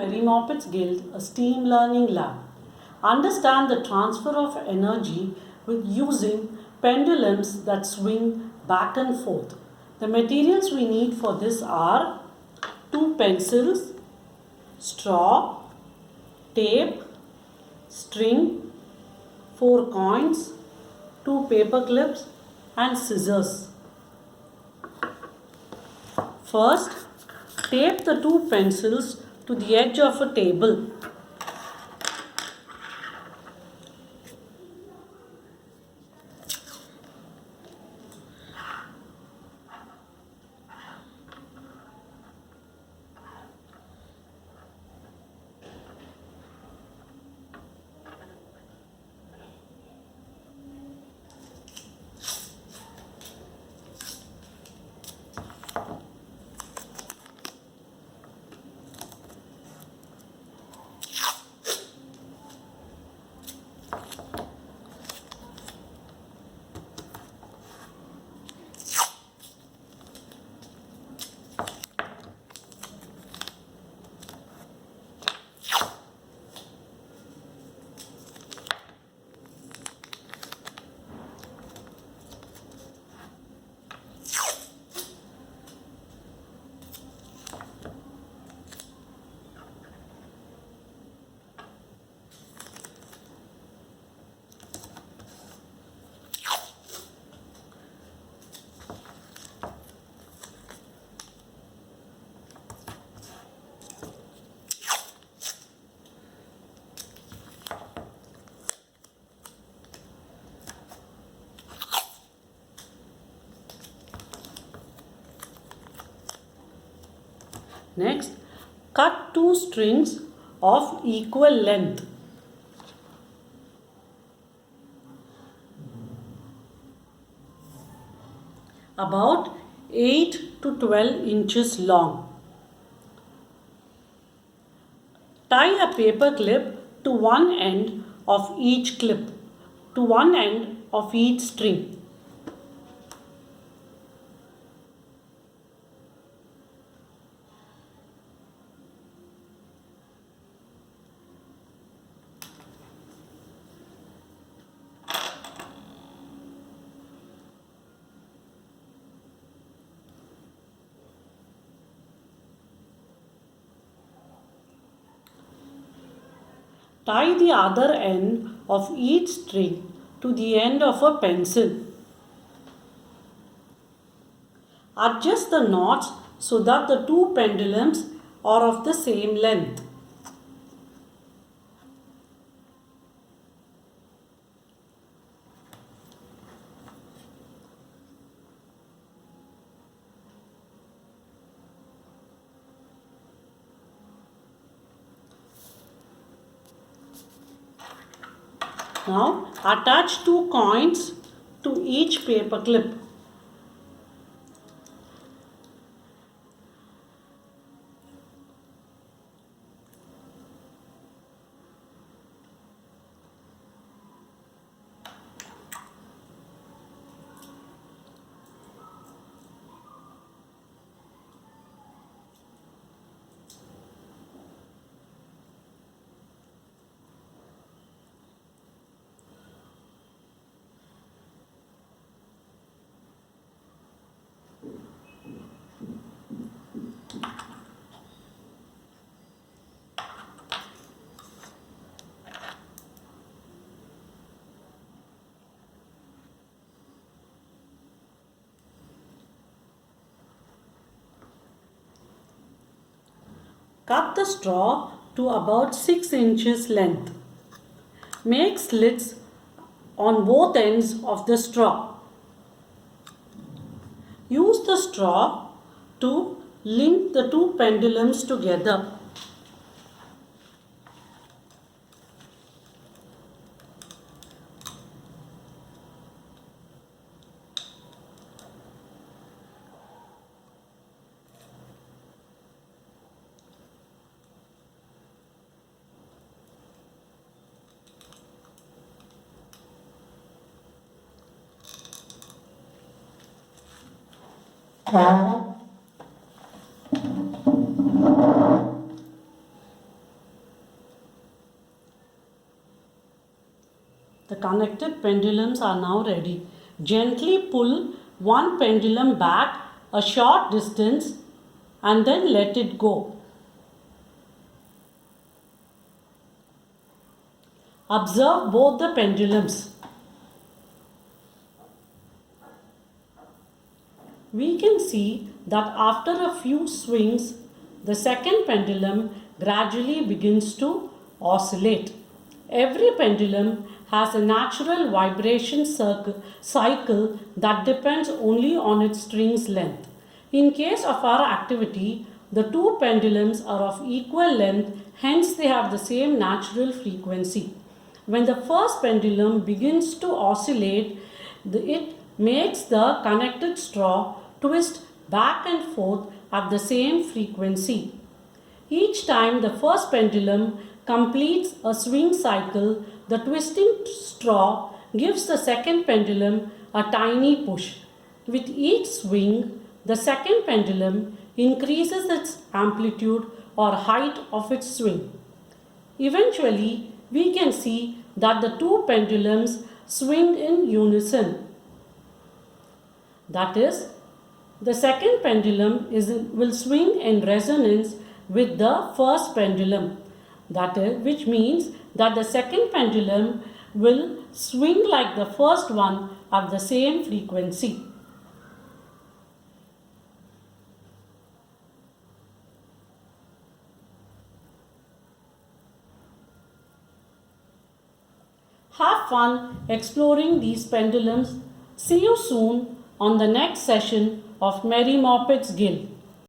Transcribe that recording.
Merry Moppets Guild, a STEAM learning lab. Understand the transfer of energy with using pendulums that swing back and forth. The materials we need for this are two pencils, straw, tape, string, four coins, two paper clips and scissors. First, tape the two pencils to the edge of a table. Next, cut two strings of equal length. About 8 to 12 inches long. Tie a paper clip to one end of each clip, to one end of each string. Tie the other end of each string to the end of a pencil. Adjust the knots so that the two pendulums are of the same length. Now attach two coins to each paper clip. Cut the straw to about 6 inches length. Make slits on both ends of the straw. Use the straw to link the two pendulums together. The connected pendulums are now ready. Gently pull one pendulum back a short distance and then let it go. Observe both the pendulums. We can see that after a few swings, the second pendulum gradually begins to oscillate. Every pendulum has a natural vibration cycle that depends only on its string's length. In case of our activity, the two pendulums are of equal length, hence they have the same natural frequency. When the first pendulum begins to oscillate, it makes the connected straw twist back and forth at the same frequency. Each time the first pendulum completes a swing cycle, the twisting straw gives the second pendulum a tiny push. With each swing, the second pendulum increases its amplitude or height of its swing. Eventually, we can see that the two pendulums swing in unison. That is, the second pendulum will swing in resonance with the first pendulum. That is, which means that the second pendulum will swing like the first one at the same frequency. Have fun exploring these pendulums. See you soon on the next session of Merry Moppet's Guild.